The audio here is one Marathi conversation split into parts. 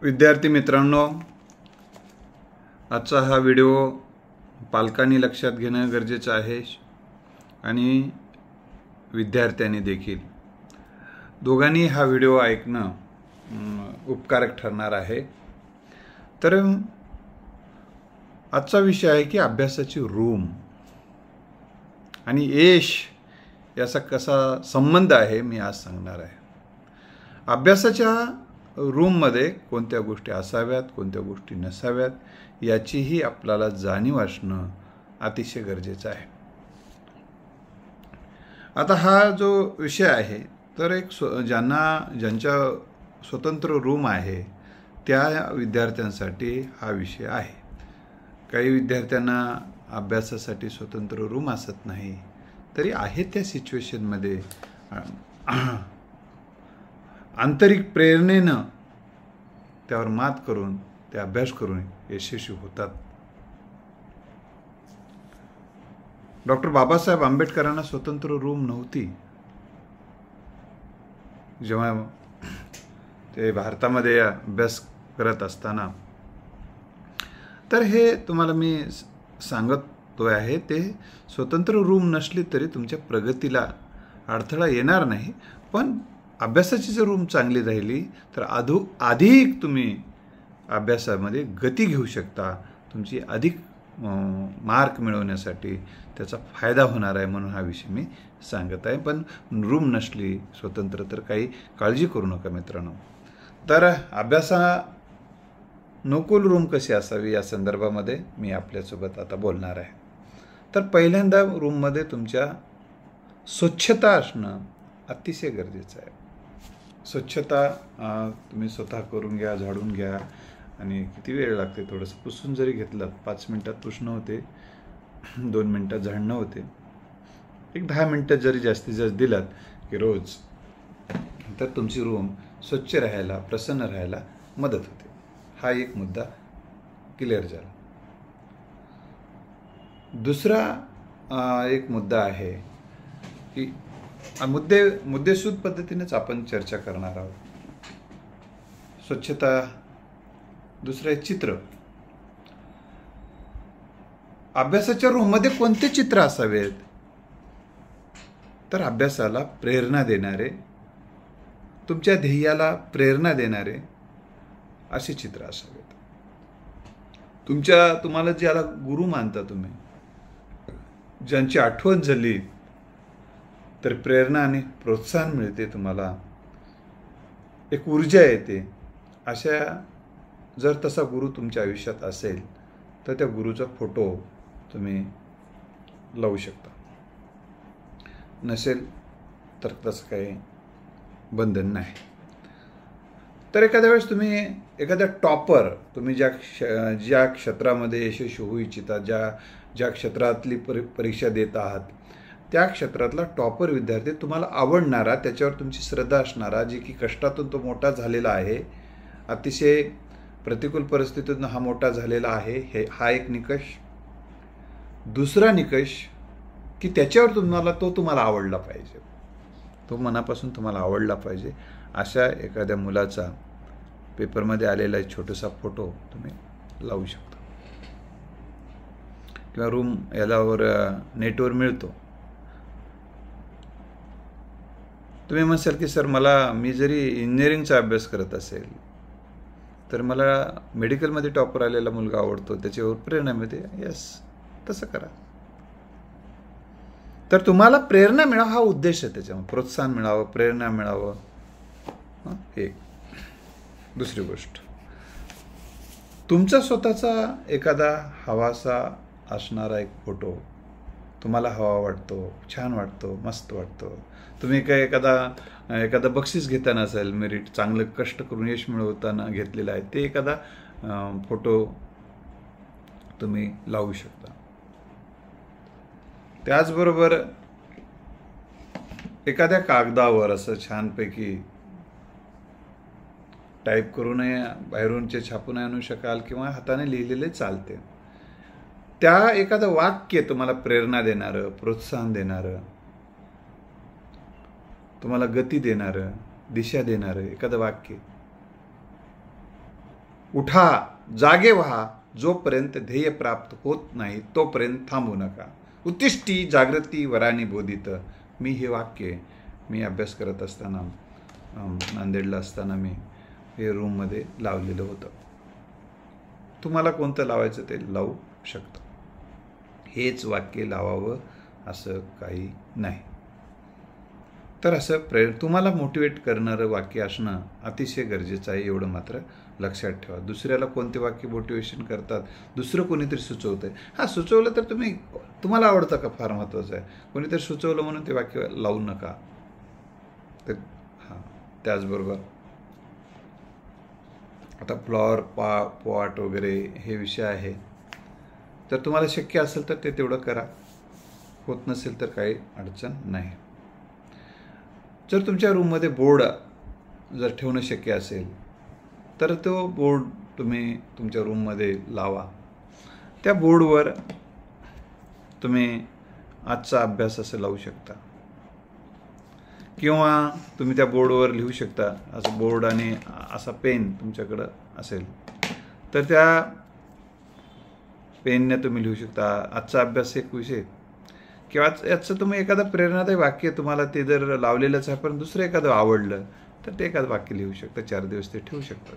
विद्यार्थी मित्रांनो, आजचा हा व्हिडिओ पालकांनी लक्षात घेणं गरजेचं आहे आणि विद्यार्थ्यांनी देखील दोघांनी हा व्हिडिओ ऐकणं उपकारक ठरणार आहे। तर आजचा विषय आहे की अभ्यासाची रूम आणि यश याचा कसा संबंध आहे मी आज सांगणार आहे। अभ्यासाच्या रूममध्ये कोणत्या गोष्टी असाव्यात, कोणत्या गोष्टी नसाव्यात याचीही आपल्याला जाणीव असणं अतिशय गरजेचं आहे। आता हा जो विषय आहे तर एक ज्यांच्या स्वतंत्र रूम आहे त्या विद्यार्थ्यांसाठी हा विषय आहे। काही विद्यार्थ्यांना अभ्यासासाठी स्वतंत्र रूम असत नाही, तरी आहे त्या सिच्युएशनमध्ये आंतरिक प्रेरणेनं त्यावर मात करून ते अभ्यास करून यशस्वी होतात। डॉक्टर बाबासाहेब आंबेडकरांना स्वतंत्र रूम नव्हती। जेव्हा ते भारतामध्ये अभ्यास करत असताना, तर हे तुम्हाला मी सांगतोय आहे, ते स्वतंत्र रूम नसली तरी तुमच्या प्रगतीला अडथळा येणार नाही, पण अभ्यासाची जर रूम चांगली राहिली तर अधिक तुम्ही अभ्यासामध्ये गती घेऊ शकता। तुमची अधिक मार्क मिळवण्यासाठी त्याचा फायदा होणार आहे, म्हणून हा विषय मी सांगत आहे। पण रूम नसली स्वतंत्र तर काही काळजी करू नका मित्रांनो। तर अभ्यासानुकूल रूम कशी असावी या संदर्भामध्ये मी आपल्यासोबत आता बोलणार आहे। तर पहिल्यांदा रूममध्ये तुमच्या स्वच्छता असणं अतिशय गरजेचं आहे। स्वच्छता तुम्ही स्वतः करून घ्या, झाडून घ्या, आणि किती वेळ लागते, थोडंसं पुसून जरी घेतलं 5 मिनिटात पुसणं होते, 2 मिनिटात झाडणं होते, एक 10 मिनिटात जरी जास्तीत जास्त दिलात की रोज, तर तुमची रूम स्वच्छ राहायला, प्रसन्न राहायला मदत होते। हा एक मुद्दा क्लिअर झाला। दुसरा एक मुद्दा आहे की मुद्देसूद पद्धतीनेच आपण चर्चा करणार आहोत। स्वच्छता, दुसरे चित्र। अभ्यासाच्या रूममध्ये कोणते चित्र असावेत, तर अभ्यासाला प्रेरणा देणारे, तुमच्या ध्येयाला प्रेरणा देणारे असे चित्र असावेत। तुम्हाला ज्याला गुरु मानता तुम्ही, ज्यांची आठवण झाली तर प्रेरणा आणि प्रोत्साहन मिळते, तुम्हाला एक ऊर्जा येते। अशा जर तसा गुरु तुमच्या आयुष्यात असेल तर त्या गुरुचा फोटो तुम्ही लावू शकता। नसेल तर तसं काही बंधन नाही। तर एखाद्या वेळेस तुम्ही एखाद्या टॉपर, तुम्ही ज्या क्षेत्रामध्ये यशस्वी होऊ इच्छिता, ज्या क्षेत्रातली परीक्षा देत आहात, त्या क्षेत्रातला टॉपर विद्यार्थी तुम्हाला आवडणारा, त्याच्यावर तुमची श्रद्धा असणारा, जे की कष्टातून तो मोठा झालेला आहे, अतिशय प्रतिकूल परिस्थितीतून हा मोठा झालेला आहे, हा एक निकष। दुसरा निकष की त्याच्यावर तुम्हाला आवडला पाहिजे, तो मनापासून तुम्हाला आवडला पाहिजे। अशा एखाद्या मुलाचा पेपरमध्ये आलेला एक छोटासा फोटो तुम्ही लावू शकता, किंवा रूम यालावर नेटवर मिळतो। तुम्ही म्हणसाल की सर मी जरी इंजिनिअरिंगचा अभ्यास करत असेल तर मला मेडिकलमध्ये टॉपर आलेला मुलगा आवडतो, त्याच्यावर प्रेरणा मिळते। यस, तसं करा। तर तुम्हाला प्रेरणा मिळावं हा उद्देश आहे, त्याच्यामुळे प्रोत्साहन मिळावं, प्रेरणा मिळावं। एक दुसरी गोष्ट, तुमचा स्वतःचा एखादा हवासा असणारा एक फोटो तुम्हाला हवा वाटतो, छान वाटतो, मस्त वाटतो। तुम्ही काय एखादा बक्षीस घेताना असेल, मेरिट, चांगलं कष्ट करून यश मिळवताना घेतलेलं आहे, ते एखादा फोटो तुम्ही लावू शकता। त्याचबरोबर एखाद्या कागदावर असं छानपैकी टाईप करू नये, बाहेरूनचे छापून आणू शकाल, किंवा हाताने लिहिलेले चालते, त्या एखादं वाक्य तुम्हाला प्रेरणा देणारं, प्रोत्साहन देणारं, तुम्हाला गती देणारं, दिशा देणारं एखादं वाक्य उठा, जागे व्हा, जोपर्यंत ध्येय प्राप्त होत नाही तोपर्यंत थांबू नका. उत्तिष्ठी जागृती वरानी बोधित. मी हे वाक्य मी अभ्यास करत असताना नांदेडला असताना मी हे रूममध्ये लावलेलं होतं. तुम्हाला कोणतं लावायचं ते लावू शकता. हेच वाक्य लावावं असं काही नाही. तर असं तुम्हाला मोटिवेट करणारं वाक्य असणं अतिशय गरजेचं आहे, एवढं मात्र लक्षात ठेवा. दुसऱ्याला कोणते वाक्य मोटिवेशन करतात, दुसरं कोणीतरी सुचवतं आहे. हां, सुचवलं तर तुम्हाला आवडतं का फार महत्त्वाचं आहे. कोणीतरी सुचवलं म्हणून ते वाक्य लावू नका. तर हां, त्याचबरोबर आता फ्लॉवर पॉट वगैरे हे विषय आहे. तर तुम्हाला शक्य असेल तर ते तेवढं करा, होत नसेल तर काही अडचण नाही. जर तुमच्या रूममध्ये बोर्ड जर ठेवणं शक्य असेल तर तो बोर्ड तुम्ही तुमच्या रूममध्ये लावा. त्या बोर्डवर तुम्ही आजचा अभ्यास असं लावू शकता, किंवा तुम्ही त्या बोर्डवर लिहू शकता. असं बोर्ड आणि असा पेन तुमच्याकडं असेल तर त्या पेनने तुम्ही लिहू शकता आजचा अभ्यास एक विषय, किंवा याचं तुम्ही एखादं प्रेरणादायी वाक्य, तुम्हाला ते जर लावलेलंच आहे पण दुसरं एखादं आवडलं तर ते एखादं वाक्य लिहू शकता. 4 दिवस ते ठेवू शकता.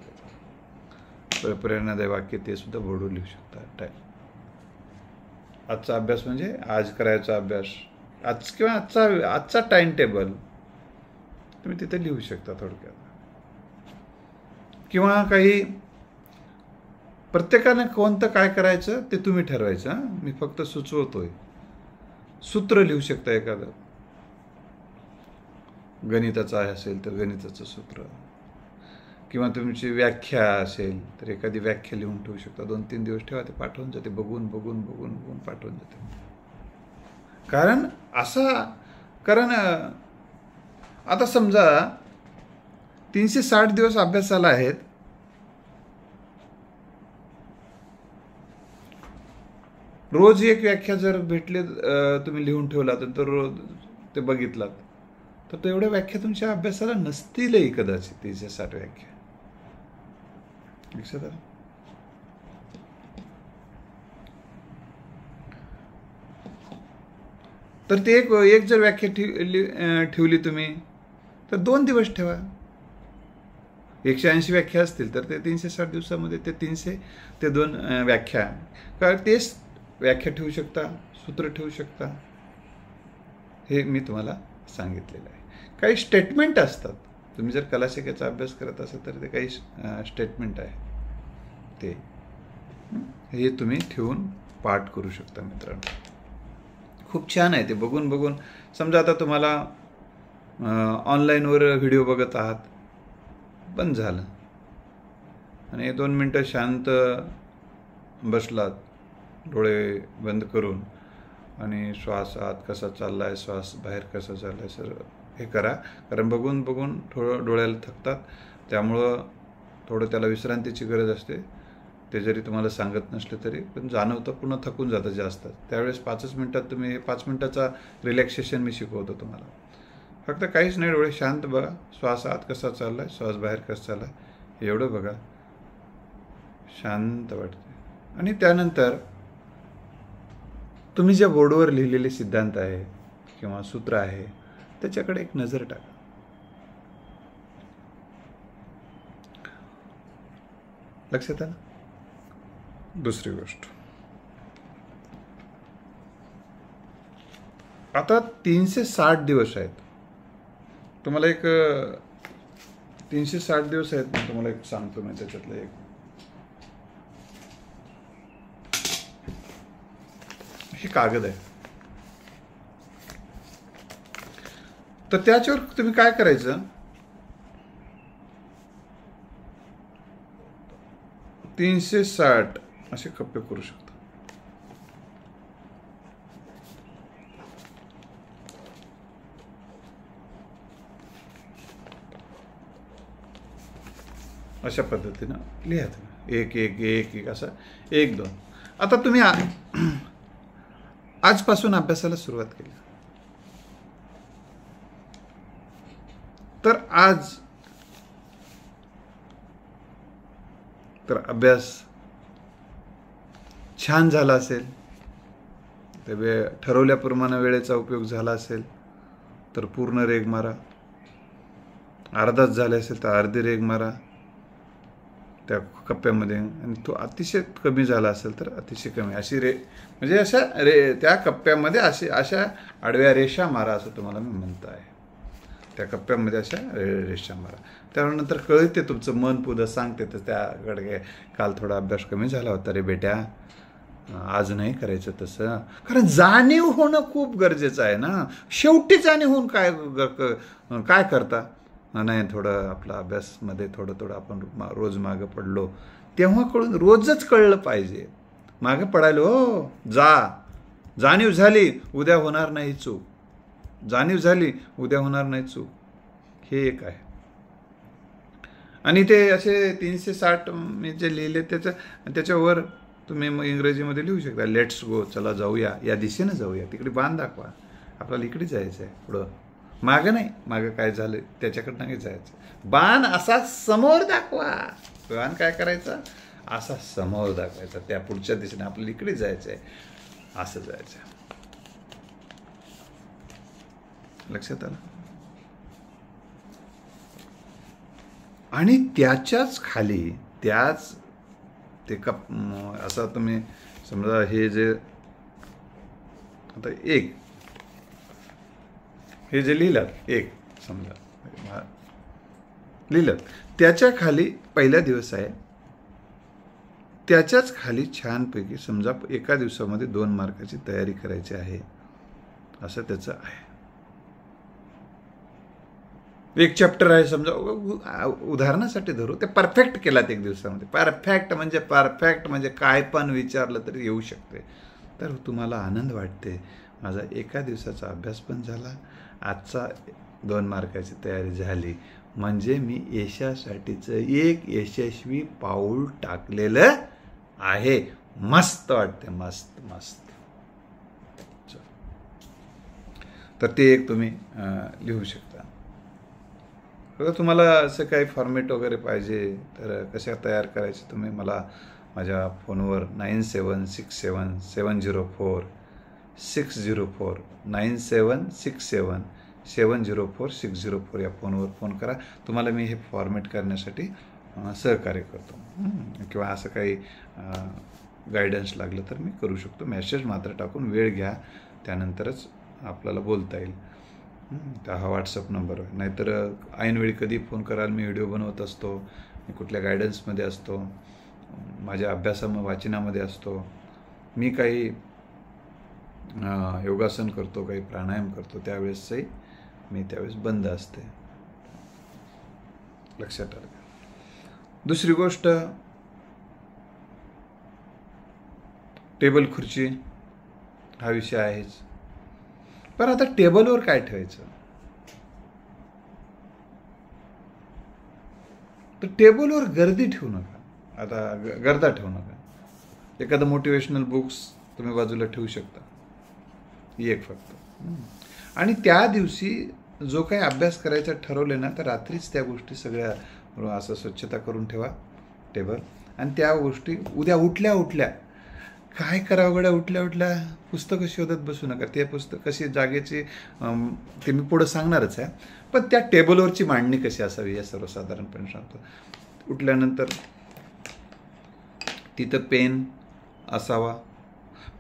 प्रेरणादायी वाक्य ते सुद्धा बोर्डवर लिहू शकता. आजचा अभ्यास म्हणजे आज करायचा अभ्यास, आज किंवा आजचा टाइम टेबल तुम्ही तिथे लिहू शकता थोडक्यात. किंवा काही प्रत्येकानं कोणतं काय करायचं ते तुम्ही ठरवायचं. मी फक्त सुचवतोय. सूत्र लिहू शकता एखादं, गणिताचं असेल तर गणिताचं सूत्र, किंवा तुमची व्याख्या असेल तर एखादी व्याख्या लिहून ठेवू शकता. 2-3 दिवस ठेवा, ते पाठवून जाते. बघून पाठवून जाते. कारण आता समजा 360 दिवस अभ्यासाला आहेत. रोज एक व्याख्या जर भेटले, तुम्ही लिहून ठेवला तर रोज ते बघितलात तर तो एवढ्या व्याख्या तुमच्या अभ्यासाला नसतीलही कदाचित. 360 व्याख्या लक्षात आलं. तर ते एक जर व्याख्या ठेवली तुम्ही तर 2 दिवस ठेवा. 180 व्याख्या असतील तर ते 360 दिवसामध्ये ते 300 ते 2 व्याख्या, कारण तेच व्याख्या ठेवू शकता, सूत्र ठेवू शकता. हे मी तुम्हाला सांगितलेलं आहे. काही स्टेटमेंट असतात. तुम्ही जर कलाशिकाचा अभ्यास करत असाल तर ते काही स्टेटमेंट आहे, हे तुम्ही ठेवून पाठ करू शकता मित्रांनो. खूप छान आहे ते. बघून समजा आता तुम्हाला ऑनलाईनवर व्हिडिओ बघत आहात, बंद झालं आणि 2 मिनटं शांत बसलात, डोळे बंद करून, आणि श्वास आत कसा चालला आहे, श्वास बाहेर कसा चालला आहे, सर हे करा. कारण बघून थोडं डोळ्याला थकतात, त्यामुळं थोडं त्याला विश्रांतीची गरज असते. ते जरी तुम्हाला सांगत नसले तरी पण जाणवतं, पुन्हा थकून जातं जास्त. त्यावेळेस 5 मिनटात तुम्ही 5 मिनटाचा रिलॅक्सेशन मी शिकवतो तुम्हाला. फक्त काहीच नाही, डोळे शांत बघा, श्वास आत कसा चालला आहे, श्वास बाहेर कसा चालला आहे, एवढं बघा, शांत वाटते. आणि त्यानंतर तुम्ही ज्या बोर्डवर लिहिलेले सिद्धांत आहे किंवा सूत्र आहे त्याच्याकडे एक नजर टाका. लक्षात आलं. दुसरी गोष्ट, आता 360 दिवस आहेत. तुम्हाला एक 360 दिवस आहेत, मी तुम्हाला एक सांगतो. मी त्याच्यातलं एक हे कागद आहे. तर त्याच्यावर तुम्ही काय करायचं, 360 असे कप्पे करू शकता. अशा पद्धतीनं लिहा तुम्ही. एक असं 1, 2. आता तुम्ही आजपासून अभ्यासाला सुरुवात केली तर आज तर अभ्यास छान झाला असेल, तर ठरवल्याप्रमाणे वेळेचा उपयोग झाला असेल तर पूर्ण रेघ मारा. अर्धाच झाले असेल तर अर्धी रेघ मारा त्या कप्प्यामध्ये. आणि तो अतिशय कमी झाला असेल तर अतिशय कमी, अशी म्हणजे अशा त्या कप्प्यामध्ये अशा आडव्या रेषा मारा असं तुम्हाला मी म्हणतो आहे. त्या कप्प्यामध्ये अशा रेषा मारा. त्यानंतर कळते तुमचं मन पुढं सांगते तर त्याकडे काल थोडा अभ्यास कमी झाला होता रे बेट्या, आज नाही करायचं तसं. कारण जाणीव होणं खूप गरजेचं आहे ना. शेवटी जाणीव होऊन काय करता, नाही थोडं आपला अभ्यासमध्ये थोडं आपण रोज मागं पडलो तेव्हा रोजच कळलं पाहिजे. मागं पडायलो हो, जाणीव झाली उद्या होणार नाही चूक, जाणीव झाली उद्या होणार नाही चूक, हे एक आहे. आणि ते असे 360 मी जे लिहिले त्याच्यावर तुम्ही मग इंग्रजीमध्ये लिहू शकता, लेट्स गो, चला जाऊया, या दिशेनं जाऊया, तिकडे बाण दाखवा, आपल्याला इकडे जायचं आहे, पुढं मागं नाही, मागं काय झालं त्याच्याकडं नाही जायचं. बाण असा समोर दाखवा. बाण काय करायचा, असा समोर दाखवायचा, त्या पुढच्या दिशेने आपल्याला इकडे जायचं आहे, असं जायचं आहे. लक्षात आलं. आणि त्याच्याच खाली ते असं तुम्ही समजा हे जे आता हे जे लिहिलं एक समजा लिहिलं, त्याच्या खाली पहिला दिवस आहे, त्याच्याच खाली छानपैकी समजा एका दिवसामध्ये 2 मार्काची तयारी करायची आहे असं त्याचं आहे. एक चॅप्टर आहे समजा, उदाहरणासाठी धरू, ते परफेक्ट केलात एक दिवसामध्ये. परफेक्ट म्हणजे काय पण विचारलं तरी येऊ शकते. तर तुम्हाला आनंद वाटते, माझा एका दिवसाचा अभ्यास पण झाला, आजचा 2 मार्काची तयारी झाली, म्हणजे मी यशासाठीचं एक यशस्वी पाऊल टाकलेलं आहे. मस्त वाटते, मस्त मस्त. तर ते एक तुम्ही लिहू शकता. तुम्हाला असं काही फॉर्मॅट वगैरे पाहिजे तर कशा तयार करायचे तुम्ही मला माझ्या फोनवर 97670704 97670704 या फोनवर फोन करा. तुम्हाला मी हे फॉर्मॅट करण्यासाठी सहकार्य करतो. किंवा असं काही गायडन्स लागलं तर मी करू शकतो. मेसेज मात्र टाकून वेळ घ्या, त्यानंतरच आपल्याला बोलता येईल. हा व्हॉट्सअप नंबर आहे. नाहीतर ऐनवेळी कधी फोन कराल, मी व्हिडिओ बनवत असतो, मी कुठल्या गायडन्समध्ये असतो, माझ्या वाचनामध्ये असतो, मी काही योगासन करतो, काही प्राणायाम करतो, त्यावेळेसही मी त्यावेळेस बंद असते. लक्षात आलं. दुसरी गोष्ट, टेबल खुर्ची हा विषय आहेच. पण आता टेबलवर काय ठेवायचं, तर टेबलवर गर्दी ठेवू नका. आता गर्दा ठेवू नका. एखादं मोटिवेशनल बुक्स तुम्ही बाजूला ठेवू शकता, एक फक्त. आणि त्या दिवशी जो काही अभ्यास करायचा ठरवले ना, तर रात्रीच त्या गोष्टी सगळ्या असं स्वच्छता करून ठेवा टेबल. आणि त्या गोष्टी उद्या उठल्या काय करावं गड्या, उठल्या पुस्तकं शोधत बसू नका. ते पुस्तक कशी जागेची ते मी पुढं सांगणारच आहे, पण त्या टेबलवरची मांडणी कशी असावी हे सर्वसाधारणपणे सांगतो. उठल्यानंतर तिथं पेन असावा.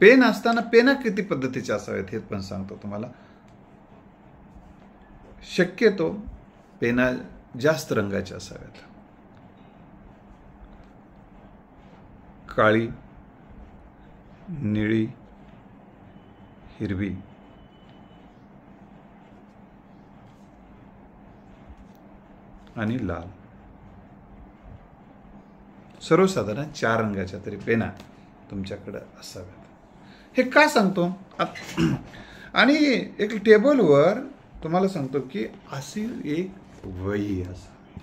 पेन असताना पेना किती पद्धतीचे असावेत हे पण सांगतो तुम्हाला. शक्यतो पेना जास्त रंगाच्या असाव्यात. काळी, निळी, हिरवी, आणि लाल. सर्वसाधारण 4 रंगाच्या तरी पेना तुमच्याकडे असाव्यात. हे का सांगतो, आणि एक टेबलवर तुम्हाला सांगतो की अशी एक वही असावी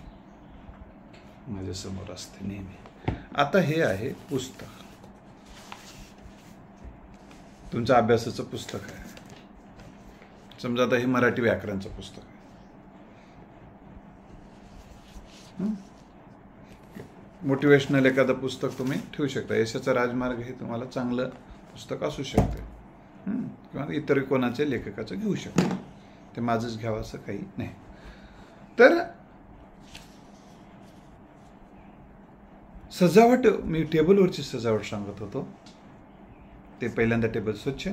माझ्यासमोर असते नेहमी. आता हे आहे पुस्तक, तुमचं अभ्यासाचं पुस्तक आहे. समजा आता हे मराठी व्याकरणचं पुस्तक आहे. मोटिवेशनल एखादं पुस्तक तुम्ही ठेवू शकता. यशाचा राजमार्ग हे तुम्हाला चांगलं पुस्तक असू शकते, किंवा इतर कोणाच्या लेखकाचं घेऊ शकता. ते माझंच घ्यावं असं काही नाही. तर सजावट, मी टेबलवरची सजावट सांगत होतो. ते पहिल्यांदा टेबल स्वच्छ,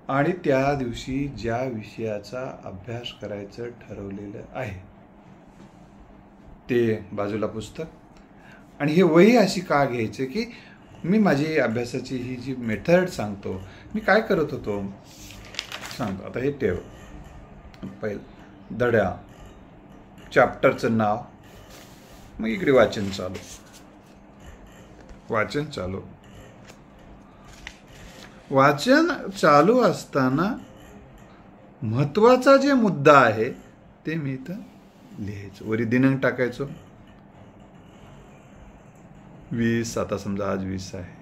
आणि त्या दिवशी ज्या विषयाचा अभ्यास करायचं ठरवलेलं आहे ते बाजूला पुस्तक. आणि हे वही अशी का घ्यायचं की मी माझी अभ्यासाची ही जी मेथड सांगतो, मी काय करत होतो सांगतो. आता हे टेबल, पहिलं धड्या, चॅप्टरचं नाव, मग इकडे वाचन चालू. वाचन चालू असताना महत्वाचा जे मुद्दा आहे ते मी इथं लिहायचो. वरी दिनांक टाकायचो 20. आता समजा आज 20 आहे.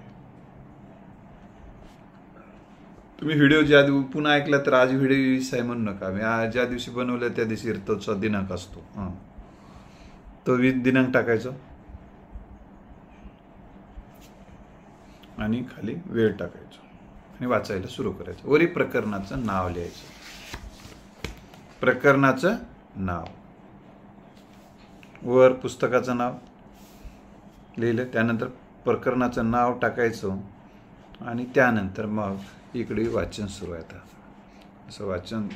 तुम्ही व्हिडिओ ज्या पुन्हा ऐकला तर आज व्हिडिओ 20 आहे म्हणू नका. मी ज्या दिवशी बनवलं त्या दिवशी तोचा दिनांक असतो. तो 20 दिनांक टाकायचो आणि खाली वेळ टाकायचो आणि वाचायला सुरू करायचं. वरी प्रकरणाचं नाव लिहायचं. प्रकरणाचं नाव, वर पुस्तकाचं नाव लिहिलं, त्यानंतर प्रकरणाचं नाव टाकायचं आणि त्यानंतर मग इकडे वाचन सुरू आहे. आता असं वाचन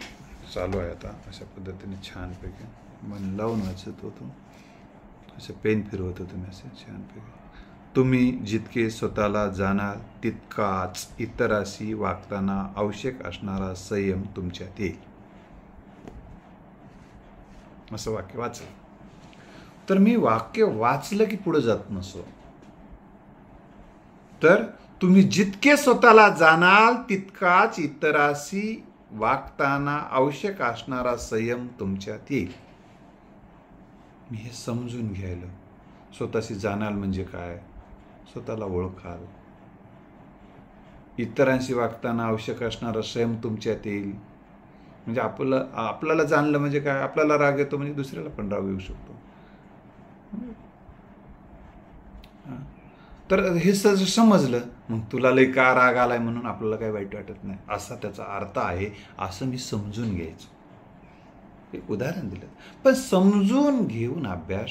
चालू आहे. आता अशा पद्धतीने छानपैकी मन लावून वाचत होतो. असं पेन फिरवत होतो मी असं छानपैकी. तुम्ही जितके स्वतःला जाणाल तितकाच इतराशी वागताना आवश्यक असणारा संयम तुमच्यात येईल. असं वाक्य वाचलं. तर मी वाक्य वाचलं की पुढे जात नसो. तर तुम्ही जितके स्वतःला जाणाल तितकाच इतराशी वागताना आवश्यक असणारा संयम तुमच्यात येईल. मी हे समजून घ्यायला, स्वतःशी जाणाल म्हणजे काय, स्वतःला ओळखाल, इतरांशी वागताना आवश्यक असणारा संयम तुमच्यात येईल. म्हणजे आपल्याला जाणलं म्हणजे काय, आपल्याला राग येतो म्हणजे दुसऱ्याला पण राग येऊ शकतो. तर हे समजलं, मग तुला लय का राग आलाय म्हणून आपल्याला काही वाईट वाटत नाही असा त्याचा अर्थ आहे असं मी समजून घ्यायचं. एक उदाहरण दिलं, पण समजून घेऊन अभ्यास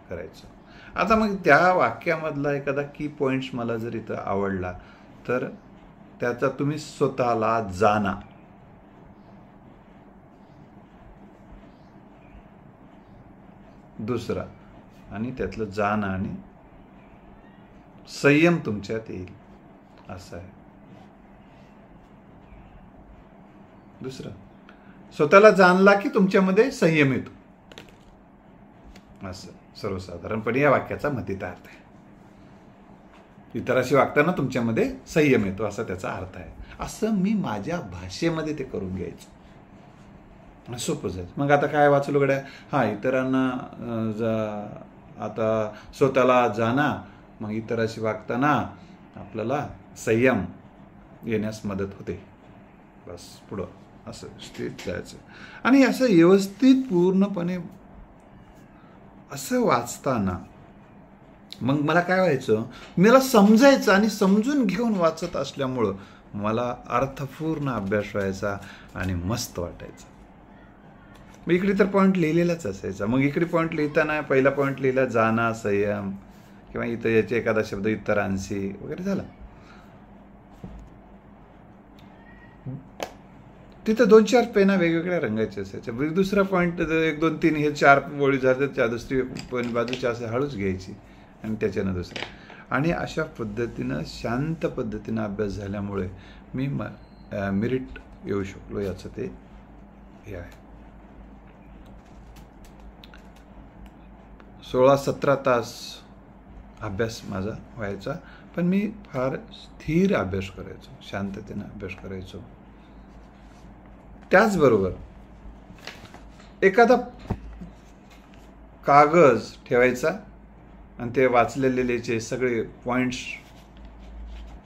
करायचा. आता मग त्या वाक्यामधला एखादा की पॉइंट्स मला जर इथं आवडला तर त्याचा तुम्ही स्वतःला जाणा, दुसरा, आणि त्यातलं जाणं आणि संयम तुमच्यात येईल असं आहे. दुसरं, स्वतःला जाणला की तुमच्यामध्ये संयम येतो, असं सर्वसाधारणपणे या वाक्याचा मतितार्थ आहे. इतराशी वागताना तुमच्यामध्ये संयम येतो असा त्याचा अर्थ आहे. असं मी माझ्या भाषेमध्ये ते करून घ्यायचं, सोपं जायचं. मग आता काय वाचलो गड्या, इतरांना आता स्वतःला जाणा, मग इतराशी वागताना आपल्याला संयम येण्यास मदत होते. बस पुढं असं स्ट्रेट जायचं. आणि असं व्यवस्थित पूर्णपणे असं वाचताना मग मला काय व्हायचं, मला समजायचं आणि समजून घेऊन वाचत असल्यामुळं मला अर्थपूर्ण अभ्यास व्हायचा आणि मस्त वाटायचं. मग इकडे तर पॉईंट लिहिलेलाच असायचा. मग इकडे पॉईंट लिहिताना पहिला पॉईंट लिहिला जाणा, संयम, किंवा इथं याचे एखादा शब्द इतरांशी वगैरे झाला. तिथं 2-4 पेना वेगवेगळ्या रंगाचे असायचे. दुसरा पॉईंट 1, 2, 3 हे 4 ओळी झाले, त्या दुसरी बाजूच्या असे हळूच घ्यायची आणि त्याच्यानं दुसरं. आणि अशा पद्धतीनं शांत पद्धतीनं अभ्यास झाल्यामुळे मी मेरिट येऊ शकलो, याचं ते हे आहे. 16-17 तास अभ्यास माझा व्हायचा, पण मी फार स्थिर अभ्यास करायचो, शांततेनं अभ्यास करायचो. त्याचबरोबर एखादा कागज ठेवायचा आणि ते वाचलेलेचे सगळे पॉईंट्स,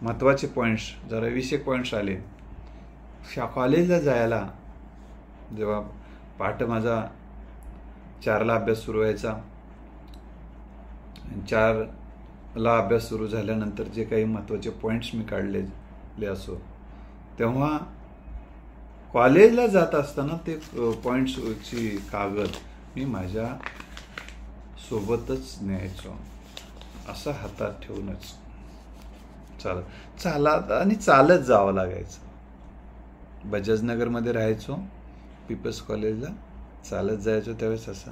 महत्त्वाचे पॉईंट्स, जरा 20 पॉईंट्स आले. कॉलेजला जायला जेव्हा पहाटे माझा 4ला अभ्यास सुरू व्हायचा 4ला अभ्यास सुरू झाल्यानंतर जे काही महत्त्वाचे पॉईंट्स मी काढलेले असो, तेव्हा कॉलेजला जात असताना ते पॉईंट्सची कागद मी माझ्या सोबतच न्यायचो, असं हातात ठेवूनच चालत जावं लागायचं. बजाजनगरमध्ये राहायचो, पीपल्स कॉलेजला चालत जायचो. त्यावेळेस असं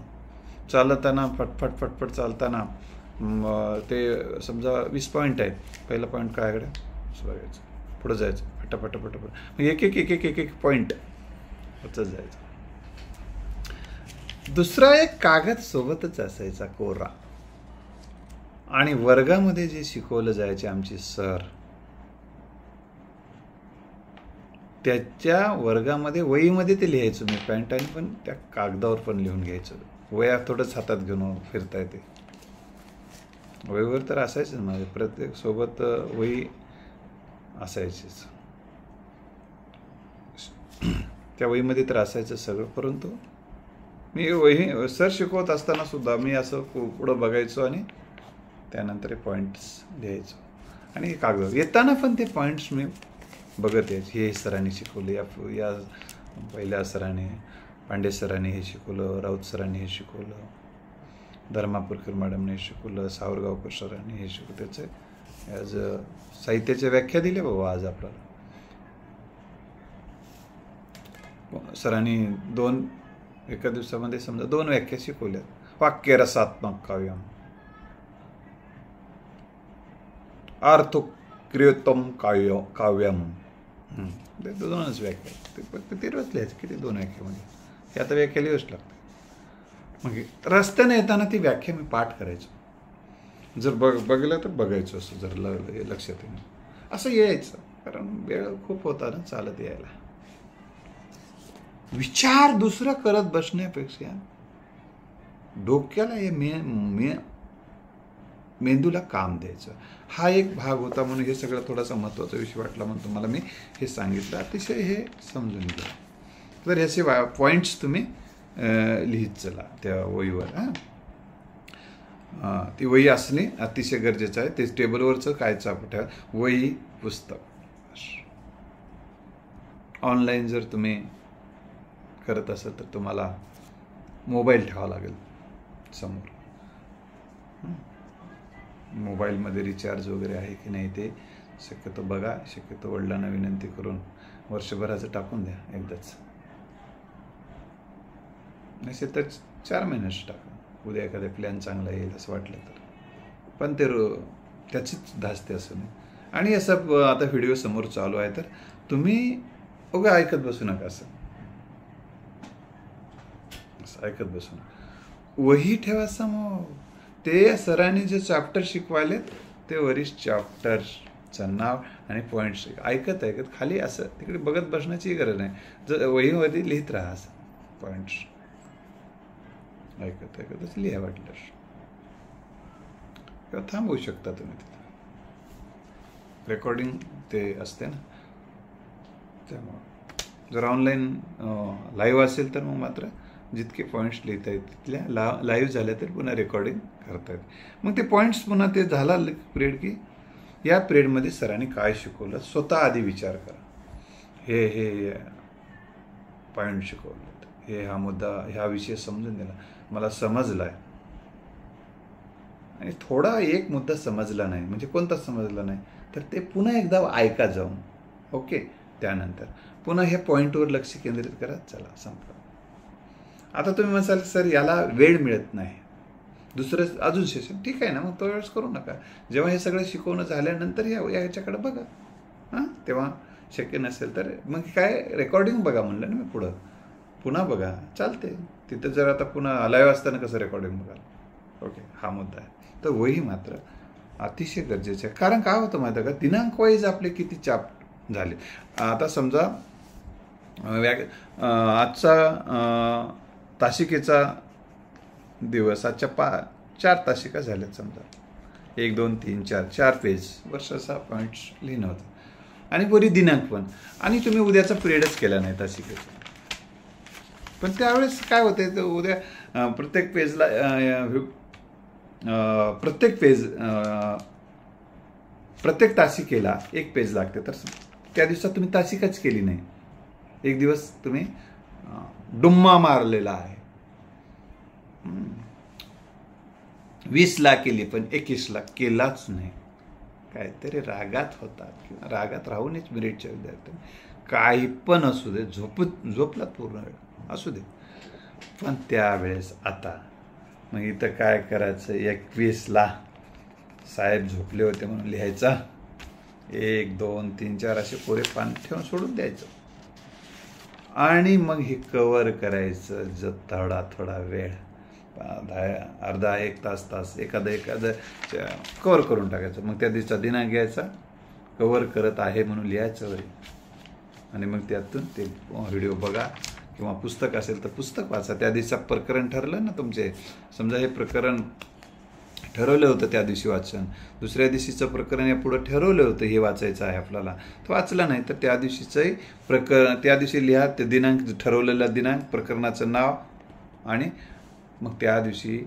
चालताना फटफट चालताना ते समजा 20 पॉईंट आहेत, पहिला पॉईंट काय कडे असं बघायचं, पुढं जायचं, फटाफट एक पॉईंट होतच जायचं. दुसरा एक कागद सोबतच असायचा कोरा, आणि वर्गामध्ये जे शिकवलं जायचे आमचे सर, त्याच्या वर्गामध्ये वहीमध्ये ते लिहायचो मी, पॅन्टाने पण त्या कागदावर पण लिहून घ्यायचो. वया थोडंच हातात घेऊन फिरता येते, वहीवर तर असायचं माझे, प्रत्येक सोबत वही असायचीच, त्या वहीमध्ये तर असायचं सगळं. परंतु मी वही सर शिकवत असताना सुद्धा मी असं पुढं बघायचो आणि त्यानंतर पॉईंट्स लिहायचो. आणि कागद येताना पण ते पॉईंट्स मी बघत यायचे, हे सरांनी शिकवले, या पहिल्या सरांनी, पांडे सरांनी हे शिकवलं, राऊत सरांनी हे शिकवलं, धर्मापूरकर मॅडमने हे शिकवलं, सावरगावकर सरांनी हे शिकवलं. त्याचे आज साहित्याच्या व्याख्या दिल्या बाबा आज आपल्याला. सरांनी एका दिवसामध्ये समजा 2 व्याख्या शिकवल्या. वाक्य रसात्मक काव्यम, अर्थक्रियोत्तम काव्यम, ते 2च व्याख्या. ते रोज लिहायचं किती 2 व्याख्यामध्ये, हे आता व्याख्या लिहूच लागते. मग रस्त्याने येताना ती व्याख्या मी पाठ करायचो, जर बघलं तर बघायचो, असं जर लक्षात येईल असं यायचं, कारण वेळ खूप होता ना चालत यायला. विचार दुसरं करत बसण्यापेक्षा डोक्याला हे मेंदूला काम द्यायचं, हा एक भाग होता. म्हणून हे सगळं थोडासा महत्त्वाचा विषय वाटला म्हणून तुम्हाला मी हे सांगितलं, अतिशय हे समजून घ्या. तर ह्याचे पॉईंट्स तुम्ही लिहित चला त्या वहीवर. ती वही असणे अतिशय गरजेचं आहे. ते टेबलवरचं काय ठेवा, वही, पुस्तक. ऑनलाईन जर तुम्ही करत असाल तर तुम्हाला मोबाईल ठेवावा लागेल समोर. मोबाईलमध्ये रिचार्ज वगैरे आहे की नाही ते शक्यतो बघा. शक्यतो वडिलांना विनंती करून वर्षभराचं टाकून द्या एकदाच, नसेल तर 4 महिन्याचं टाका. उद्या एखादा प्लॅन चांगला येईल असं वाटलं तर, पण ते त्याचीच धास्ते असू नये. आणि असं आता व्हिडिओ समोर चालू आहे तर तुम्ही उगा ऐकत बसू नका, असं ऐकत बसू नका. वही ठेवा समोर. ते सरांनी जे चॅप्टर शिकवायले ते वरिष्ठ चॅप्टरचं नाव आणि पॉईंट्स ऐकत खाली असं तिकडे बघत बसण्याची गरज नाही. जर वहीमध्ये लिहित राहा असं पॉईंट्स, ऐकतच लिहा वाटलं, किंवा थांबवू शकता तुम्ही. तिथं रेकॉर्डिंग ते असते ना, त्यामुळं जर ऑनलाईन लाईव्ह असेल तर मग मात्र जितके पॉईंट्स लिहिता येत तिथल्या लाईव्ह झाल्या तर पुन्हा रेकॉर्डिंग करता येते. मग ते पॉईंट्स पुन्हा ते झाला पिरियड की या पिरियडमध्ये सरांनी काय शिकवलं स्वतः आधी विचार करा. हे पॉईंट शिकवलं, हे हा मुद्दा, ह्या विषय समजून दिला, मला समजला आहे. आणि थोडा एक मुद्दा समजला नाही, म्हणजे कोणता समजला नाही तर ते पुन्हा एकदा ऐका जाऊन, ओके. त्यानंतर पुन्हा ह्या पॉईंटवर लक्ष केंद्रित करा. चला संपलं. आता तुम्ही म्हणाल सर याला वेळ मिळत नाही, दुसरं अजून सेशन, ठीक आहे ना, मग तो वेळेस करू नका. जेव्हा हे सगळं शिकवणं झाल्यानंतर याच्याकडे बघा. तेव्हा शक्य नसेल तर मग काय रेकॉर्डिंग बघा म्हणलं ना मी, पुन्हा बघा, चालते. तिथं जर आता पुन्हा लाईव्ह असताना कसं रेकॉर्डिंग बघाल, ओके. हा मुद्दा आहे. तर वही मात्र अतिशय गरजेचं आहे. कारण काय होतं माहिती आहे का, दिनांक वाईज आपले किती चाप झाले. आता समजा आजचा तासिकेचा दिवस, आजच्या 4 तासिका झाल्यात समजा, 1 2 3 4 पेज वर्षाचा पॉईंट्स लिहिणं होतं, आणि पुरी दिनांक पण, आणि तुम्ही उद्याचा पिरियडच केला नाही तासिकेचा. पण त्यावेळेस काय होतं, तर उद्या प्रत्येक पेजला प्रत्येक तासिकेला 1 पेज लागते, तर त्या दिवसात तुम्ही तासिकाच केली नाही, एक दिवस तुम्ही डुम्मा मारलेला आहे. 20ला केली पण 21ला केलाच नाही, काहीतरी रागात होतात किंवा रागात राहूनच मेरिटच्या विद्यार्थ्यांनी काही पण असू दे, झोपलात पूर्ण वेळ असू दे, पण त्यावेळेस आता मग इथं काय करायचं, 21ला साहेब झोपले होते म्हणून लिहायचा, 1 2 3 4 असे कोरे पान ठेवून सोडून द्यायचं, आणि मग हे कवर करायचं थोडा वेळ, अर्धा 1 तास एखादं कवर करून टाकायचं. मग त्या दिवसाचा दिनांक घ्यायचा, कवर करत आहे म्हणून लिहायचं वरी, आणि मग त्यातून ते व्हिडिओ बघा किंवा पुस्तक असेल तर पुस्तक वाचा. त्या दिवसा प्रकरण ठरलं ना तुमचे, समजा हे प्रकरण ठरवलं होतं त्या दिवशी वाचन, दुसऱ्या दिवशीचं प्रकरण या पुढं ठरवलं होतं हे वाचायचं आहे आपल्याला, तर वाचलं नाही तर त्या दिवशीचंही प्रकरण त्या दिवशी लिहा, ते दिनांक दिनांक, प्रकरणाचं नाव, आणि मग त्या दिवशी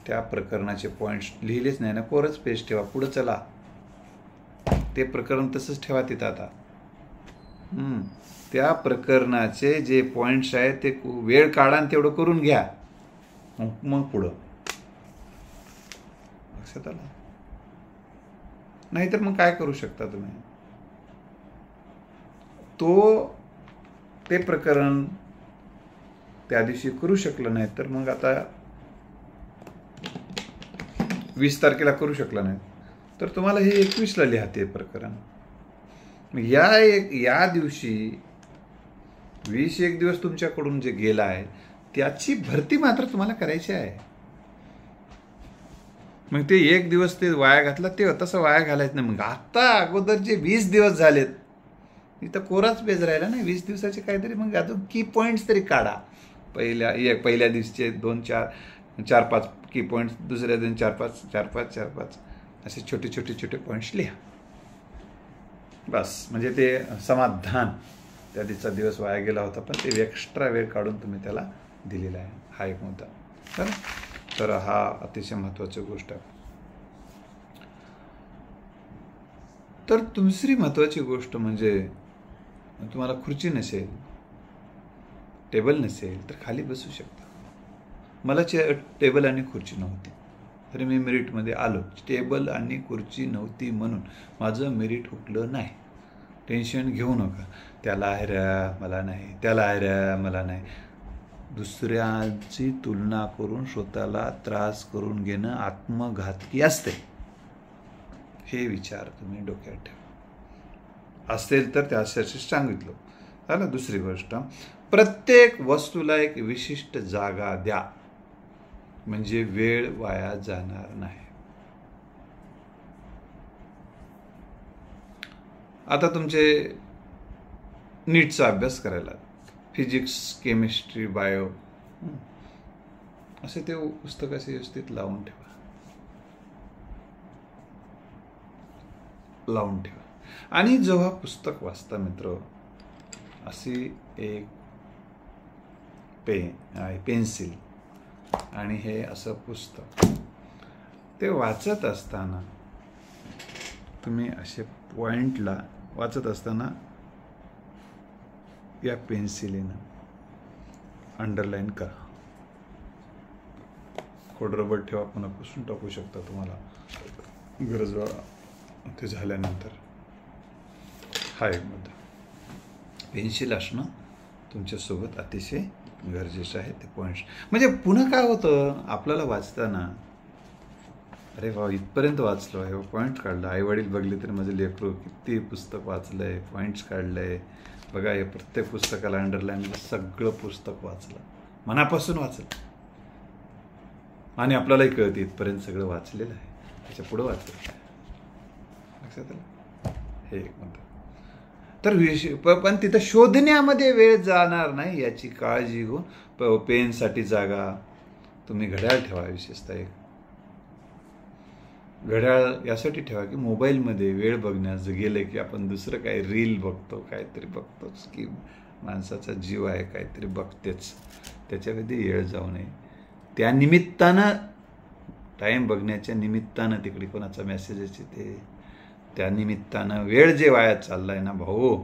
त्या प्रकरणाचे पॉईंट्स लिहिलेच नाही ना, कोरच पेज ठेवा, पुढं चला, ते प्रकरण तसंच ठेवा तिथं. आता त्या प्रकरणाचे जे पॉईंट्स आहेत ते वेळ काढा आणि तेवढं करून घ्या, मग पुढं लक्षात आलं. नाहीतर मग काय करू शकता तुम्ही, ते प्रकरण त्या दिवशी करू शकलं नाही तर मग आता 20 तारखेला करू शकला नाही तर तुम्हाला हे 21ला लिहा ते प्रकरण. या दिवशी 21 दिवस तुमच्याकडून जे गेला आहे त्याची भरती मात्र तुम्हाला करायची आहे. मग ते 1 दिवस ते वाया घातला, ते तसं वाया घालायचं नाही. मग आता अगोदर जे 20 दिवस झालेत इथं कोराच पेज राहिला ना 20 दिवसाचे, काहीतरी मग अजून की पॉईंट्स तरी काढा. पहिल्या दिवशीचे 2 4 5 की पॉईंट्स, दुसऱ्या दिवशी 4 5 असे छोटे पॉईंट्स लिहा बस. म्हणजे ते समाधान, त्या दिवसा दिवस वाया गेला होता पण ते एक्स्ट्रा वेळ काढून तुम्ही त्याला दिलेला आहे, हा एक मुद्दा. तर हा अतिशय महत्त्वाची गोष्ट आहे. तर दुसरी महत्त्वाची गोष्ट म्हणजे तुम्हाला खुर्ची नसेल, टेबल नसेल तर खाली बसू शकता. मला टेबल आणि खुर्ची नव्हती तरी मी मेरिटमध्ये आलो. टेबल आणि खुर्ची नव्हती म्हणून माझं मेरिट हुकलं नाही. टेन्शन घेऊ नका, त्याला आहे रे मला नाही, त्याला आहे रे मला नाही. दुसऱ्याची तुलना करून स्वतःला त्रास करून घेणं आत्मघातकी असते, हे विचार तुम्ही डोक्यात ठेवा. असेल तर त्यासाठी सांगितलं झालं. दुसरी गोष्ट, प्रत्येक वस्तूला एक विशिष्ट जागा द्या, म्हणजे वेळ वाया जाणार नाही. आता तुमचे नीटचा अभ्यास करायला फिजिक्स, केमिस्ट्री, बायो असे ते पुस्तक असे व्यवस्थित लावून ठेवा. आणि जेव्हा पुस्तक वाचता मित्र, अशी एक पेन्सिल आणि हे असं पुस्तक ते वाचत असताना तुम्ही असे पॉइंटला वाचत असताना या पेन्सिलीनं अंडरलाईन करा. खोडरबर ठेवा, पुन्हा पुसून टाकू शकता तुम्हाला गरज ते झाल्यानंतर. हा एक मुद्दा. पेन्सिल असणं तुमच्यासोबत अतिशय गरजेचं आहे. ते पॉईंट्स म्हणजे पुन्हा काय होतं आपल्याला वाचताना, अरे वा इथपर्यंत वाचलो आहे, पॉईंट काढला, आई वडील बघले तरी माझं लेकरू किती पुस्तक वाचलंय, पॉईंट्स काढलंय बघा, हे प्रत्येक पुस्तकाला अंडरलाईन, सगळं पुस्तक वाचलं, मनापासून वाचलं, आणि आपल्यालाही कळते इथपर्यंत सगळं वाचलेलं आहे, त्याच्या पुढं वाचलं. लक्षात आलं? हे एक म्हणतात. तर पण तिथं शोधण्यामध्ये वेळ जाणार नाही याची काळजी घेऊन पेनसाठी जागा, तुम्ही घड्याळ ठेवा. विशेषतः एक घड्याळ यासाठी ठेवा की मोबाईलमध्ये वेळ बघण्याचं गेलं की आपण दुसरं काही रील बघतो, काहीतरी बघतोच, की माणसाचा जीव आहे काहीतरी बघतेच, त्याच्यामध्ये वेळ जाऊ नये. त्या निमित्तानं टाईम बघण्याच्या निमित्तानं तिकडे कोणाचा मेसेज येते, त्या निमित्तानं वेळ जे वाया चाललाय ना भाऊ,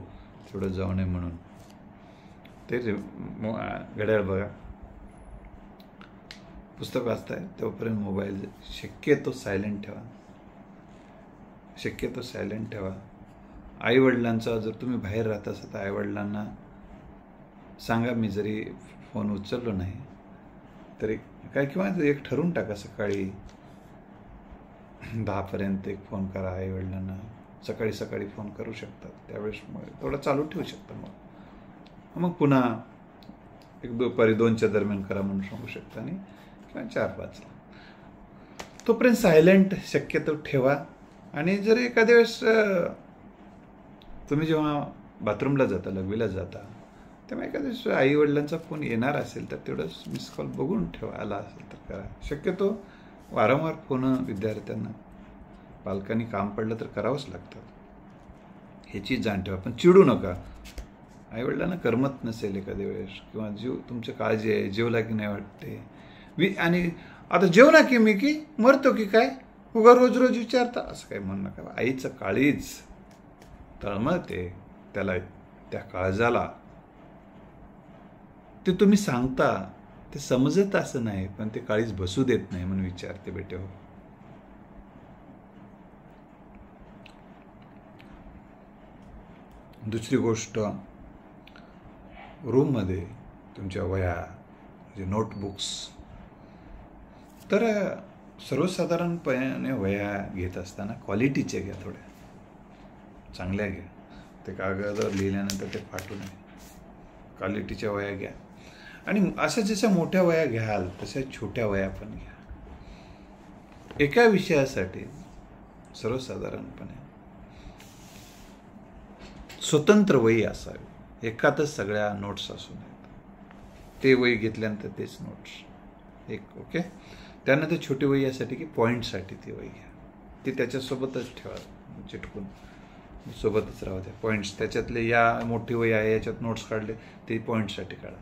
तेवढं जाऊ नये म्हणून ते घड्याळ बघा. पुस्तक वाचताय तोपर्यंत मोबाईल शक्यतो सायलेंट ठेवा, शक्यतो सायलेंट ठेवा. आईवडिलांचा जर तुम्ही बाहेर राहत असाल तर आईवडिलांना सांगा, मी जरी फोन उचललो नाही तरी काय, किंवा एक ठरवून टाका सकाळी 10पर्यंत एक फोन करा आईवडिलांना. सकाळी सकाळी फोन करू शकतात, त्यावेळेस मग थोडं चालू ठेवू शकता. मग पुन्हा एक दुपारी 2च्या दरम्यान करा म्हणून सांगू शकता, आणि किंवा 4-5ला. तोपर्यंत सायलेंट शक्यतो ठेवा. आणि जर एखाद्या वेळेस तुम्ही जेव्हा बाथरूमला जाता, लघवीला जाता, तेव्हा एखाद्या वेळेस आईवडिलांचा फोन येणार असेल तर तेवढंच मिस कॉल बघून ठेवा, आला असेल तर करा. शक्यतो वारंवार फोन विद्यार्थ्यांना, पालकांनी काम पडलं तर करावंच लागतं, ह्याची जाण ठेवा. पण चिडू नका. आईवडिलांना करमत नसेल एखाद्या वेळेस, किंवा तुमची काळजी आहे, जेवला की नाही वाटते, आणि आता जेवला की मी की मरतो की काय, उगा रोज रोज विचारता, असं काही म्हणू नका. आईचं काळीज तळमळते, त्याला, त्या काळजाला ते तुम्ही सांगता, ते समजत असं नाही, पण ते काळीज बसू देत नाही म्हणून विचारते, बेटे हो. दुसरी गोष्ट, रूममध्ये तुमच्या वह्या, म्हणजे नोटबुक्स, तर सर्वसाधारणपणे वह्या घेत असताना क्वालिटीच्या घ्या, थोड्या चांगल्या घ्या. ते कागदावर लिहिल्यानंतर ते फाटू नये, क्वालिटीच्या वह्या घ्या. आणि अशा जशा मोठ्या वह्या घ्याल तशा छोट्या वह्या पण घ्या. एका विषयासाठी सर्वसाधारणपणे स्वतंत्र वही असावी, एकातच सगळ्या नोट्स असू नयेत. ते वही घेतल्यानंतर तेच नोट्स एक, ओके. त्यानंतर छोटी वही यासाठी की पॉईंटसाठी ती वही घ्या, ती त्याच्यासोबतच ठेवा, चिटकून सोबतच राहू द्या. पॉईंट्स त्याच्यातले, या मोठी वही आहे याच्यात नोट्स काढले, ते पॉईंट्ससाठी काढा.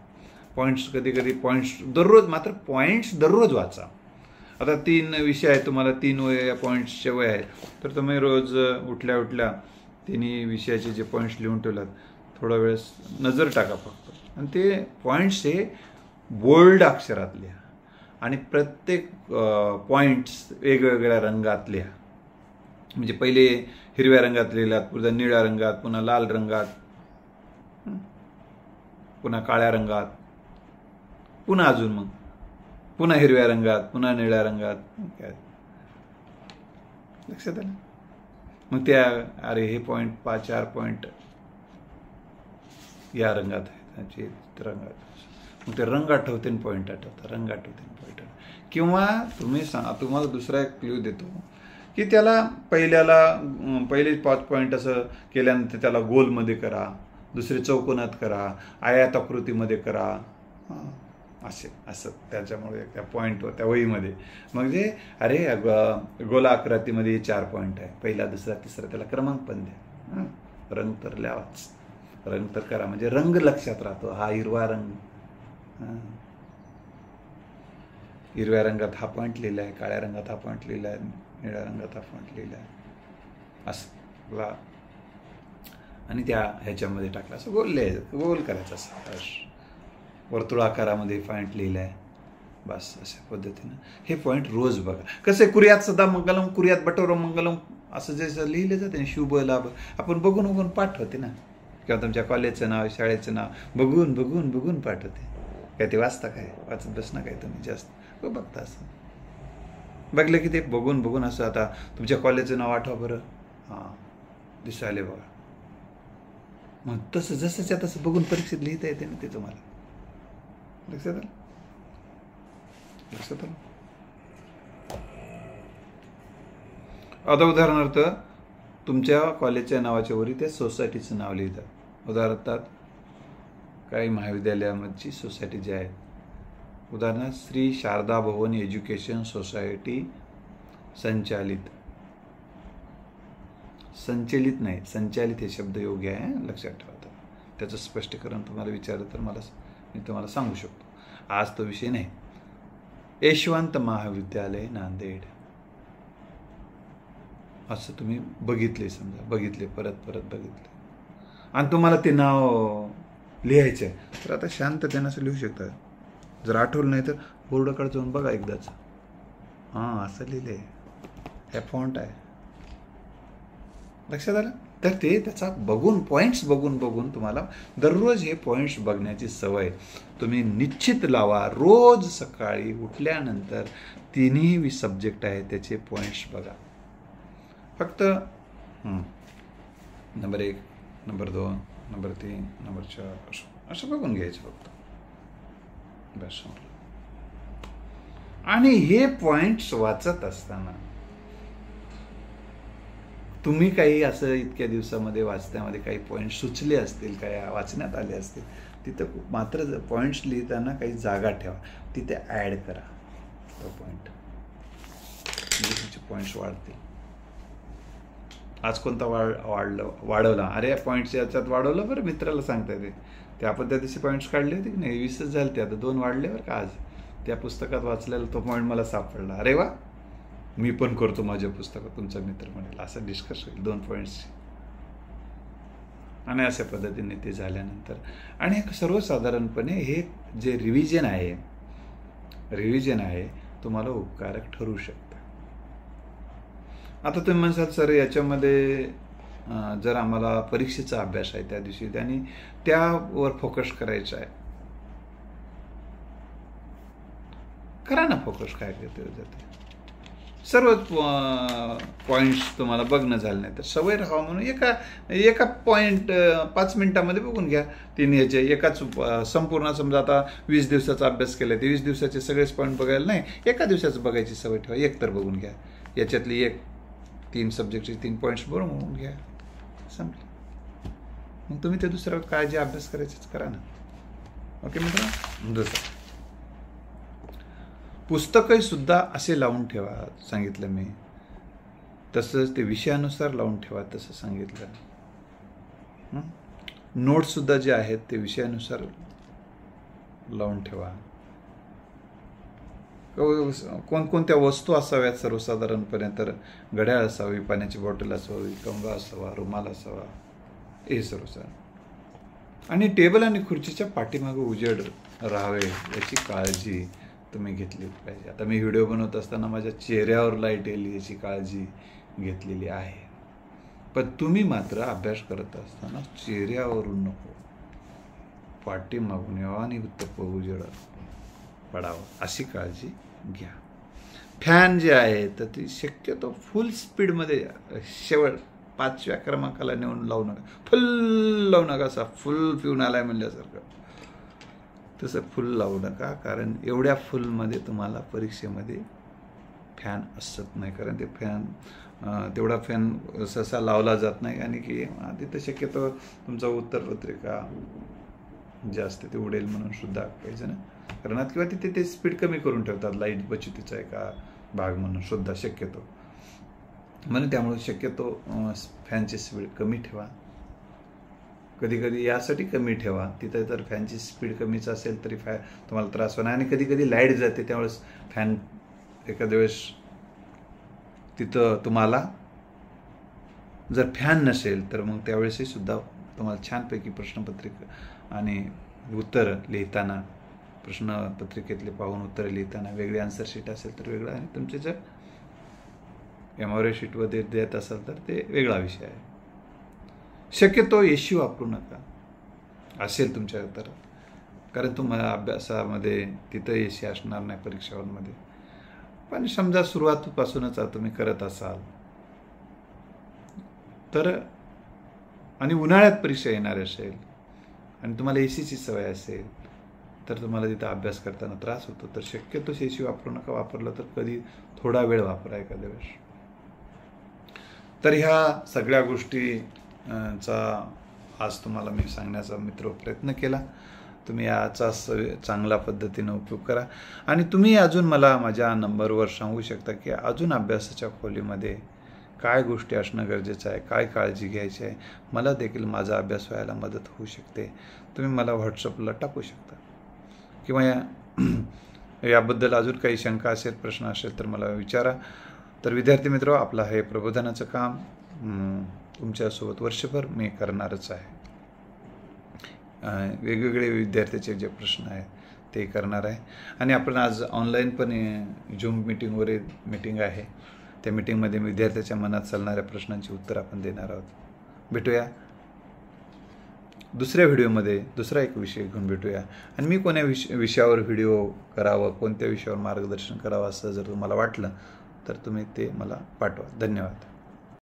पॉईंट्स कधी कधी पॉईंट्स दररोज, मात्र पॉईंट्स दररोज वाचा. आता 3 विषय आहेत, तुम्हाला 3 वह्या पॉईंट्सच्या वह्या आहेत, तर तुम्ही रोज उठल्या उठल्या 3 विषयाचे जे पॉईंट्स लिहून ठेवलात, थोडा वेळेस नजर टाका फक्त, आणि ते पॉईंट्स हे बोल्ड अक्षरात लिहा, आणि प्रत्येक पॉईंट्स वेगवेगळ्या रंगात लिहा. म्हणजे पहिले हिरव्या रंगात लिहिलात, पुन्हा निळ्या रंगात, पुन्हा लाल रंगात, पुन्हा काळ्या रंगात, पुन्हा अजून मग पुन्हा हिरव्या रंगात, पुन्हा निळ्या रंगात. काय लक्षात आलं? मग त्या, अरे हे पॉईंट 4 पॉईंट या रंगात आहेत, त्याची रंगात, मग ते रंग आठवते पॉईंट आठवतात, रंग आठवते पॉईंट. किंवा तुम्हाला दुसरा एक क्ल्यू देतो की त्याला पहिले 5 पॉईंट असं केल्यानंतर त्याला गोलमध्ये करा, दुसरे चौकोनात करा, आयताकृतीमध्ये करा, असं त्याच्यामुळे त्या पॉईंटवर, त्या वहीमध्ये मग जे, अरे गोलाकृतीमध्ये 4 पॉईंट आहे, पहिला, दुसरा, तिसरा, त्याला क्रमांक पण द्या. रंग तर लिहावाच, रंग तर करा, म्हणजे रंग लक्षात राहतो. हा हिरवा रंग, हिरव्या रंगात हा पॉईंट लिहिला आहे, काळ्या रंगात हा पॉईंट लिहिला आहे, निळ्या रंगात हा पॉईंट लिहिला आहे, असं. आणि त्या ह्याच्यामध्ये टाकला, असं गोल करायचं, असं वर्तुळाकारामध्ये पॉईंट लिहिला आहे, बस. अशा पद्धतीनं हे पॉईंट रोज बघा. कसं आहे, कुर्यात सदा मंगलम, कुर्यात बटोरम मंगलम, असं जसं लिहिलं जाते, शुभ लाभ आपण बघून बघून पाठ होते ना, किंवा तुमच्या कॉलेजचं नाव, शाळेचं नाव बघून बघून बघून पाठ होते. काय ते वाचता, काय वाचत बसना काय तुम्ही जास्त, बघता असं बघलं की ते बघून बघून असं. आता तुमच्या कॉलेजचं नाव आठवा बरं, दिसायले बघा. मग तसं जसंच्या तसं बघून परीक्षेत लिहिता येते ना ते तुम्हाला. लक्षात आलं? लक्षात आलं? आता उदाहरणार्थ तुमच्या कॉलेजच्या नावाच्या वरी त्या सोसायटीचं नाव लिहितात. उदाहरणार्थ काही महाविद्यालयामधची सोसायटी जी आहे, उदाहरणार्थ श्री शारदा भवन एज्युकेशन सोसायटी संचालित नाही, संचालित हे शब्द योग्य आहे, लक्षात ठेवा. त्याचं स्पष्टीकरण तुम्हाला विचारलं तर मी तुम्हाला सांगू शकतो. आज तो विषय नाही. यशवंत महाविद्यालय नांदेड असं तुम्ही बघितले, समजा बघितले, परत परत बघितले आणि तुम्हाला ते नाव लिहायचं आहे, तर आता शांततेनं असं लिहू शकता. जर आठवलं नाही तर बोर्डाकडे जाऊन बघा एकदाच. हां, असं लिहिले, हे फॉन्ट आहे, लक्षात आलं. तर ते त्याचा बघून, पॉईंट्स बघून बघून तुम्हाला दररोज हे पॉईंट्स बघण्याची सवय तुम्ही निश्चित लावा. रोज सकाळी उठल्यानंतर तिन्ही सब्जेक्ट आहेत त्याचे पॉईंट्स बघा. फक्त नंबर 1, नंबर 2, नंबर 3, नंबर 4 असं बघून घ्यायचं फक्त, बस. आणि हे पॉईंट्स वाचत असताना तुम्ही काही असं इतक्या दिवसामध्ये वाचण्यामध्ये काही पॉईंट सुचले असतील, काही वाचण्यात आले असतील, तिथं मात्र पॉईंट्स लिहिताना काही जागा ठेवा, तिथे ॲड करा तो पॉईंट, म्हणजे तुमचे पॉईंट्स वाढतील. आज कोणता वाढवला, अरे पॉईंट्स याच्यात वाढवलं बरं, मित्राला सांगता येते, ते आपण त्या दिवशी पॉईंट्स काढले होते की नाही, 20च झाले, ते आता 2 वाढले बरं का. आज त्या पुस्तकात वाचलेला तो पॉईंट मला सापडला, अरे वा, मी पण करतो माझ्या पुस्तकात, तुमचा मित्र म्हणेल, असं डिस्कस होईल 2 पॉईंट्सची. आणि अशा पद्धतीने ते झाल्यानंतर आणि सर्वसाधारणपणे हे जे रिव्हिजन आहे तुम्हाला उपकारक ठरू शकतं. आता तुम्ही म्हणसाल सर याच्यामध्ये जर आम्हाला परीक्षेचा अभ्यास आहे त्या दिवशी आणि त्यावर फोकस करायचा आहे, करा ना फोकस, काय करते जाते. सर्व पॉईंट्स तुम्हाला बघणं झालं नाही तर सवय राहावं म्हणून एका पॉईंट 5 मिनिटामध्ये बघून घ्या. 3 याचे एकाच संपूर्ण, समजा आता 20 दिवसाचा अभ्यास केला, ते 20 दिवसाचे सगळेच पॉईंट बघायला नाही, एका दिवसाचं बघायची सवय ठेवा. एक तर बघून घ्या, याच्यातली 3 सब्जेक्टचे 3 पॉईंट्स बघून घ्या, संपले. मग तुम्ही ते दुसरं काय जे अभ्यास करायचंच करा ना. ओके मित्रांनो. दुसरं पुस्तकही सुद्धा असे लावून ठेवा, सांगितलं मी तसंच ते विषयानुसार लावून ठेवा, तसं सांगितलं. नोट्ससुद्धा जे आहेत ते विषयानुसार लावून ठेवा. कोणकोणत्या वस्तू असाव्यात सर्वसाधारणपणे, तर घड्याळ असावी, पाण्याची बॉटल असावी, कंगवा असावा, रुमाल असावा, हे सर्वसाधारण. आणि टेबल आणि खुर्चीच्या पाठीमागे उजेड राहावे याची काळजी तुम्ही घेतली पाहिजे. आता मी व्हिडिओ बनवत असताना माझ्या चेहऱ्यावर लाईट येईल याची काळजी घेतलेली आहे, पण तुम्ही मात्र अभ्यास करत असताना चेहऱ्यावरून नको, पाठीमागून यावं आणि उत्तप्प उजेड पडावं अशी काळजी घ्या. फॅन जे आहे तर ती शक्यतो फुल स्पीडमध्ये शेवट 5व्या क्रमांकाला नेऊन लावू नका, फुल लावू नका, असा फुल पिऊन आलाय म्हणल्यासारखं तसं फुल लावू नका, कारण एवढ्या फुलमध्ये तुम्हाला परीक्षेमध्ये फॅन असत नाही, कारण ते तेवढा फॅन सहसा लावला जात नाही. आणि की तिथं शक्यतो तुमचा उत्तरपत्रिका जे असते ते उडेल म्हणून सुद्धा काही जण करणार, किंवा तिथे ते स्पीड कमी करून ठेवतात, लाईट बचतीचा एका भाग म्हणून सुद्धा शक्यतो. म्हणून त्यामुळे शक्यतो फॅनची स्पीड कमी ठेवा. कधी कधी यासाठी कमी ठेवा, तिथं जर फॅनची स्पीड कमीच असेल तरी तुम्हाला त्रास होणार. आणि कधी कधी लाईट जाते त्यावेळेस फॅन एखाद्या वेळेस तिथं तुम्हाला जर फॅन नसेल तर मग त्यावेळेसही सुद्धा तुम्हाला छानपैकी प्रश्नपत्रिका आणि उत्तर लिहिताना, प्रश्नपत्रिकेतले पाहून उत्तर लिहिताना वेगळी आन्सर शीट असेल तर वेगळं, आणि तुमचे जर एमआरआय शीटमध्ये देत असाल तर ते वेगळा विषय आहे. शक्यतो एसी वापरू नका असेल तुमच्या तर, कारण तुम्हाला अभ्यासामध्ये तिथं एसी असणार नाही परीक्षांमध्ये. पण समजा सुरुवातीपासूनच तुम्ही करत असाल तर, आणि उन्हाळ्यात परीक्षा येणार असेल आणि तुम्हाला एसीची सवय असेल तर तुम्हाला तिथं अभ्यास करताना त्रास होतो, तर शक्यतो एसी वापरू नका. वापरलं तर कधी थोडा वेळ वापरा एखाद्या वेळेस. तर ह्या सगळ्या गोष्टीचा आज तुम्हाला मी सांगण्याचा मित्र प्रयत्न केला. तुम्ही याचा चांगल्या पद्धतीनं उपयोग करा. आणि तुम्ही अजून मला माझ्या नंबरवर सांगू शकता की अजून अभ्यासाच्या खोलीमध्ये काय गोष्टी असणं गरजेचं आहे, काय काळजी घ्यायची आहे. मला देखील माझा अभ्यास व्हायला मदत होऊ शकते. तुम्ही मला व्हॉट्सअपला टाकू शकता, किंवा याबद्दल अजून काही शंका असेल, प्रश्न असेल तर मला विचारा. तर विद्यार्थी मित्र, आपलं हे प्रबोधनाचं काम तुमच्यासोबत वर्षभर मी करणारच आहे. वेगवेगळे विद्यार्थ्याचे जे प्रश्न आहेत ते करणार आहे. आणि आपण आज ऑनलाईन पण झूम मीटिंगवर मीटिंग आहे. त्या मीटिंगमध्ये विद्यार्थ्याच्या मनात चालणाऱ्या प्रश्नांची उत्तर आपण देणार आहोत. भेटूया दुसऱ्या व्हिडिओमध्ये, दुसरा एक विषय घेऊन भेटूया. आणि मी कोण्या विषयावर व्हिडिओ करावं, कोणत्या विषयावर मार्गदर्शन करावं असं जर तुम्हाला वाटलं तर तुम्ही ते मला पाठवा. धन्यवाद.